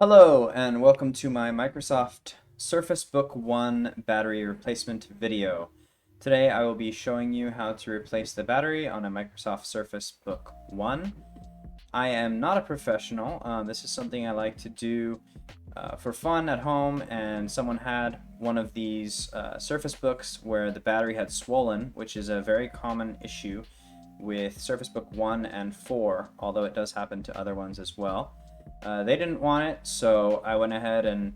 Hello and welcome to my Microsoft Surface Book 1 battery replacement video. Today I will be showing you how to replace the battery on a Microsoft Surface Book 1. I am not a professional. This is something I like to do for fun at home, and someone had one of these Surface Books where the battery had swollen, which is a very common issue with Surface Book 1 and 4, although it does happen to other ones as well. They didn't want it, so I went ahead and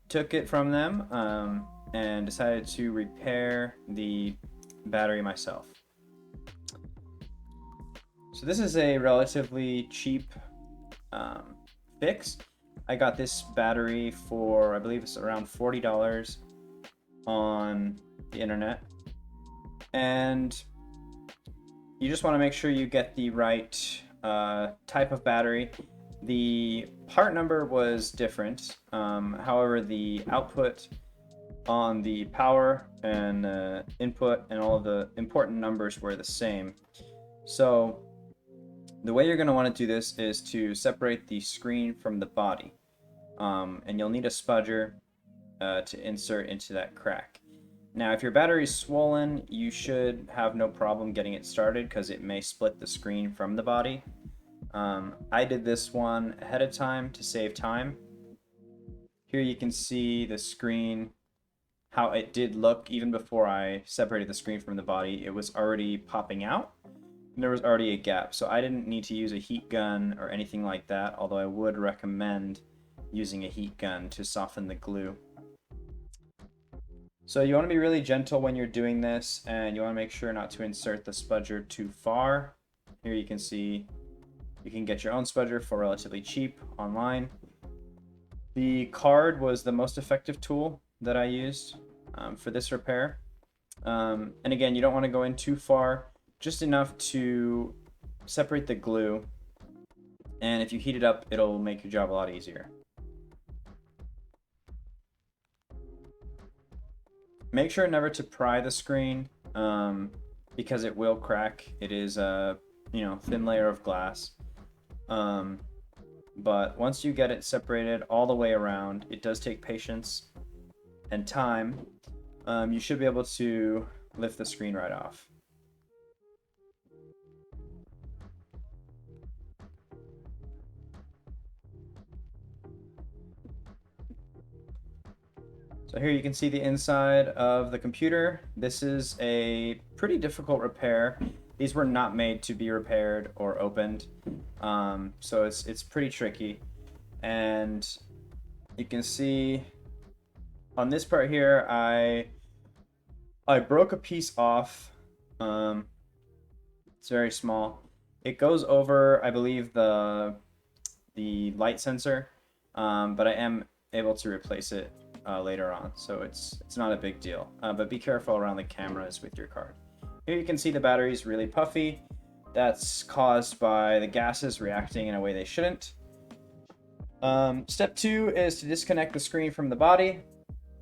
took it from them and decided to repair the battery myself. So this is a relatively cheap fix. I got this battery for, I believe it's around $40 on the internet. And you just want to make sure you get the right type of battery. The part number was different. However, the output on the power and input and all of the important numbers were the same. So the way you're going to want to do this is to separate the screen from the body. And you'll need a spudger to insert into that crack. Now, if your battery is swollen, you should have no problem getting it started because it may split the screen from the body. I did this one ahead of time to save time. Here you can see the screen, how it did look even before I separated the screen from the body. It was already popping out, and there was already a gap. So I didn't need to use a heat gun or anything like that, although I would recommend using a heat gun to soften the glue. So you want to be really gentle when you're doing this, and you want to make sure not to insert the spudger too far. Here you can see you can get your own spudger for relatively cheap online. The card was the most effective tool that I used for this repair. And again, you don't want to go in too far, just enough to separate the glue. And if you heat it up, it'll make your job a lot easier. Make sure never to pry the screen because it will crack. It is a thin layer of glass. But once you get it separated all the way around, it does take patience and time. You should be able to lift the screen right off. So here you can see the inside of the computer. This is a pretty difficult repair. These were not made to be repaired or opened, so it's pretty tricky. And you can see on this part here, I broke a piece off. It's very small. It goes over, I believe, the light sensor, but I am able to replace it later on, so it's not a big deal. But be careful around the cameras with your card. Here you can see the battery is really puffy. That's caused by the gases reacting in a way they shouldn't. Step 2 is to disconnect the screen from the body.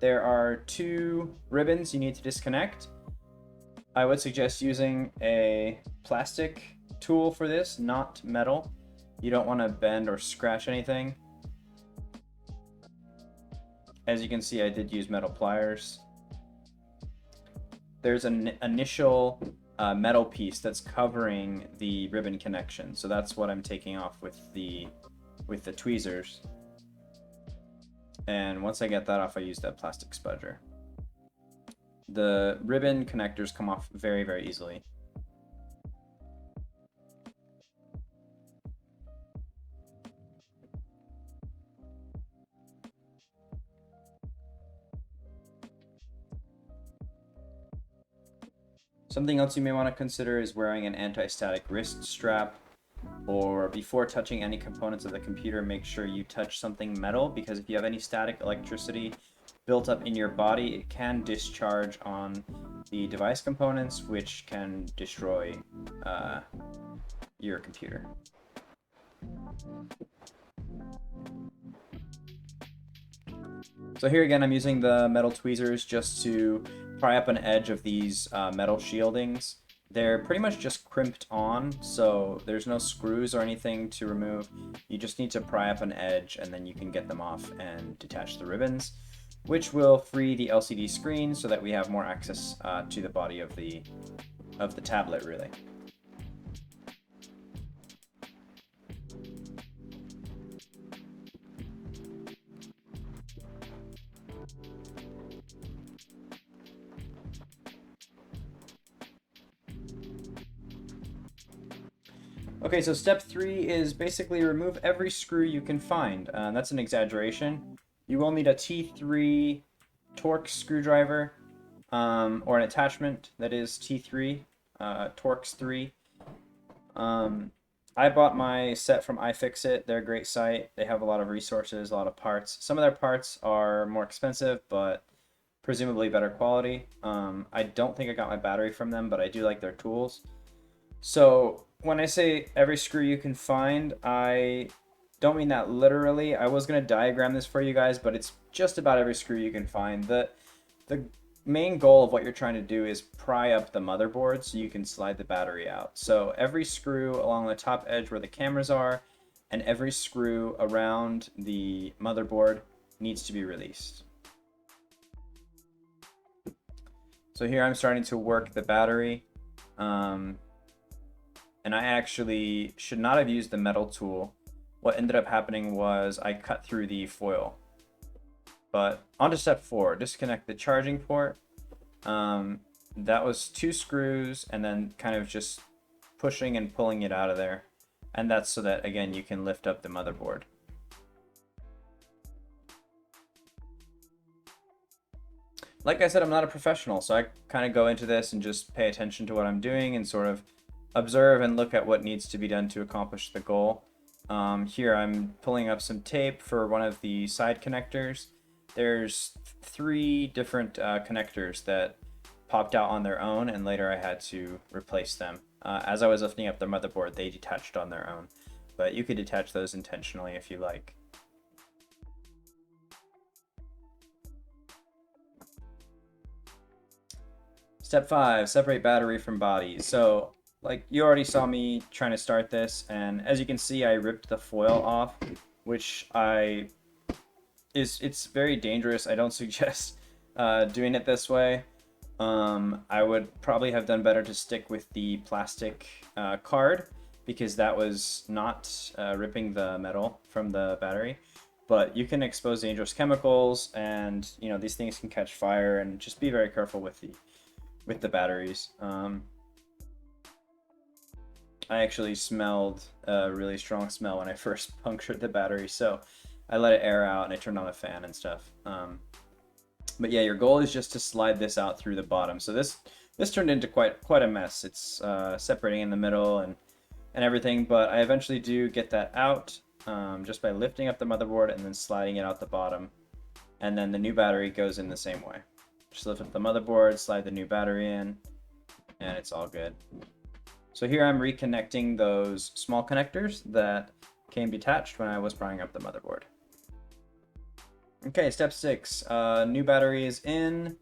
There are 2 ribbons you need to disconnect. I would suggest using a plastic tool for this, not metal. You don't want to bend or scratch anything. As you can see, I did use metal pliers. There's an initial metal piece that's covering the ribbon connection, so that's what I'm taking off with the tweezers. And once I get that off, I use that plastic spudger. The ribbon connectors come off very, very easily. Something else you may want to consider is wearing an anti-static wrist strap, or before touching any components of the computer, make sure you touch something metal, because if you have any static electricity built up in your body, it can discharge on the device components, which can destroy your computer. So here again, I'm using the metal tweezers just to pry up an edge of these metal shieldings. They're pretty much just crimped on, so there's no screws or anything to remove. You just need to pry up an edge and then you can get them off and detach the ribbons, which will free the LCD screen so that we have more access to the body of the tablet, really. Okay, so step 3 is basically remove every screw you can find. That's an exaggeration. You will need a T3 Torx screwdriver, or an attachment that is T3, Torx 3. I bought my set from iFixit. They're a great site. They have a lot of resources, a lot of parts. Some of their parts are more expensive, but presumably better quality. I don't think I got my battery from them, but I do like their tools. So when I say every screw you can find, I don't mean that literally. I was going to diagram this for you guys, but it's just about every screw you can find. The main goal of what you're trying to do is pry up the motherboard so you can slide the battery out. So every screw along the top edge where the cameras are and every screw around the motherboard needs to be released. So here I'm starting to work the battery. And I actually should not have used the metal tool. What ended up happening was I cut through the foil. But on to step 4, disconnect the charging port. That was 2 screws and then kind of just pushing and pulling it out of there. And that's so that, again, you can lift up the motherboard. Like I said, I'm not a professional, so I kind of go into this and just pay attention to what I'm doing and sort of observe and look at what needs to be done to accomplish the goal. Here I'm pulling up some tape for one of the side connectors. There's 3 different connectors that popped out on their own, and later I had to replace them. As I was lifting up the motherboard, they detached on their own, but you could detach those intentionally if you like. Step 5, separate battery from body. So like you already saw me trying to start this, and as you can see, I ripped the foil off, which it's very dangerous. I don't suggest doing it this way. I would probably have done better to stick with the plastic card, because that was not ripping the metal from the battery. But you can expose dangerous chemicals, and you know these things can catch fire, and just be very careful with the batteries. I actually smelled a really strong smell when I first punctured the battery, so I let it air out and I turned on a fan and stuff. But yeah, your goal is just to slide this out through the bottom. So this turned into quite a mess. It's separating in the middle and everything, but I eventually do get that out just by lifting up the motherboard and then sliding it out the bottom. And then the new battery goes in the same way. Just lift up the motherboard, slide the new battery in, and it's all good. So here I'm reconnecting those small connectors that came detached when I was prying up the motherboard. Okay, step 6. New battery is in,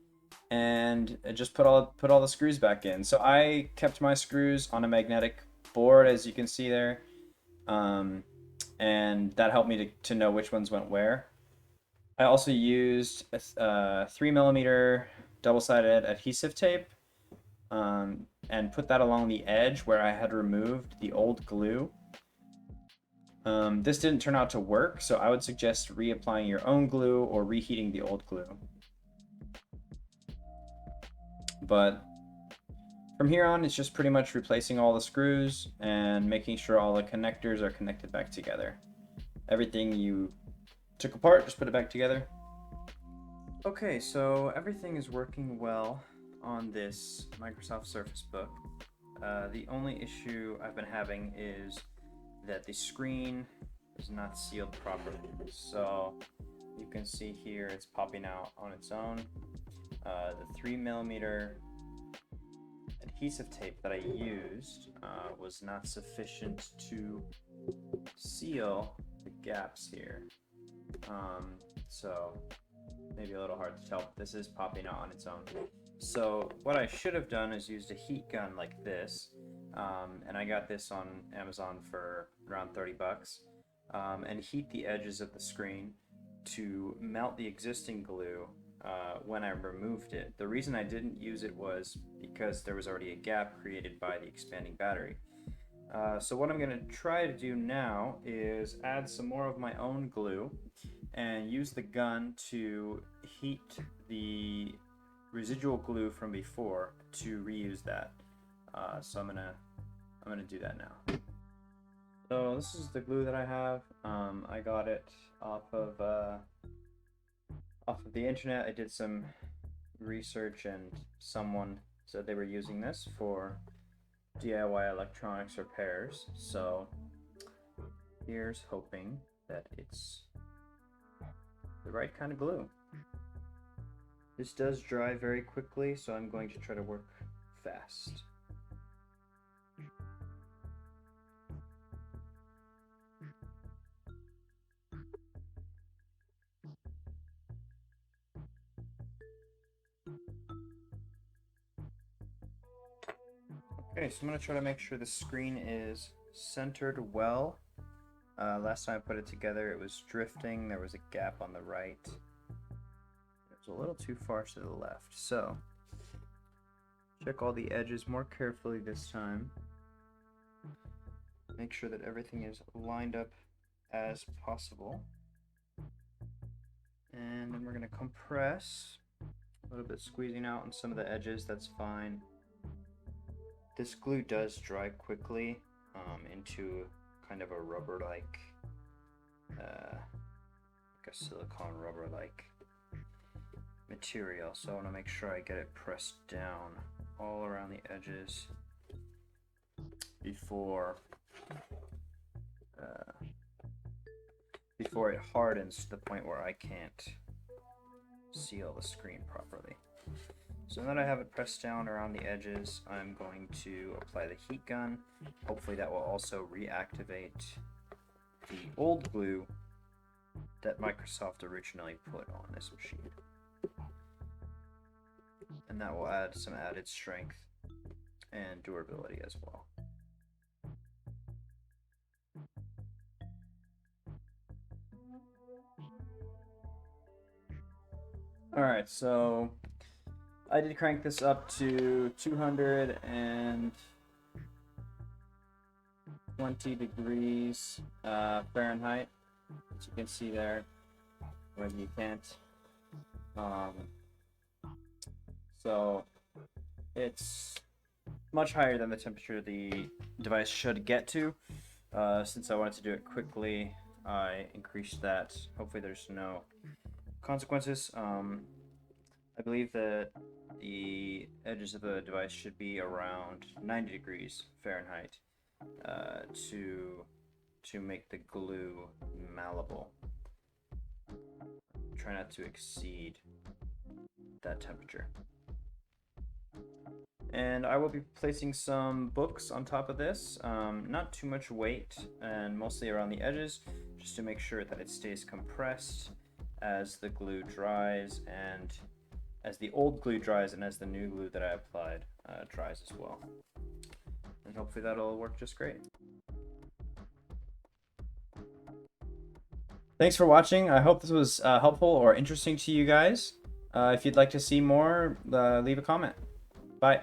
and just put all the screws back in. So I kept my screws on a magnetic board, as you can see there, and that helped me to know which ones went where. I also used a 3mm double-sided adhesive tape, and put that along the edge where I had removed the old glue. This didn't turn out to work, so I would suggest reapplying your own glue or reheating the old glue. But from here on, it's just pretty much replacing all the screws and making sure all the connectors are connected back together. Everything you took apart, just put it back together. Okay, so everything is working well on this Microsoft Surface Book. The only issue I've been having is that the screen is not sealed properly. So you can see here it's popping out on its own. The 3mm adhesive tape that I used was not sufficient to seal the gaps here. So maybe a little hard to tell, but this is popping out on its own. So what I should have done is used a heat gun like this, and I got this on Amazon for around 30 bucks, and heat the edges of the screen to melt the existing glue when I removed it. The reason I didn't use it was because there was already a gap created by the expanding battery. So what I'm going to try to do now is add some more of my own glue and use the gun to heat the residual glue from before to reuse that. So I'm gonna do that now. So this is the glue that I have. I got it off of the internet. I did some research and someone said they were using this for DIY electronics repairs. So here's hoping that it's the right kind of glue. This does dry very quickly, so I'm going to try to work fast. Okay, so I'm going to try to make sure the screen is centered well. Last time I put it together, it was drifting. There was a gap on the right. It was a little too far to the left. So, check all the edges more carefully this time. Make sure that everything is lined up as possible. And then we're going to compress. A little bit squeezing out on some of the edges, that's fine. This glue does dry quickly into kind of a rubber-like, like a silicone rubber-like material. So I want to make sure I get it pressed down all around the edges before it hardens to the point where I can't seal the screen properly. So now that I have it pressed down around the edges, I'm going to apply the heat gun. Hopefully that will also reactivate the old glue that Microsoft originally put on this machine. And that will add some added strength and durability as well. Alright, so I did crank this up to 220 degrees Fahrenheit, as you can see there, when you can't. So it's much higher than the temperature the device should get to. Since I wanted to do it quickly, I increased that. Hopefully there's no consequences. I believe that the edges of the device should be around 90 degrees Fahrenheit to make the glue malleable. Try not to exceed that temperature. And I will be placing some books on top of this, not too much weight, and mostly around the edges, just to make sure that it stays compressed as the glue dries, and as the old glue dries, and as the new glue that I applied dries as well. And hopefully that'll work just great. Thanks for watching. I hope this was helpful or interesting to you guys. If you'd like to see more, leave a comment. Bye.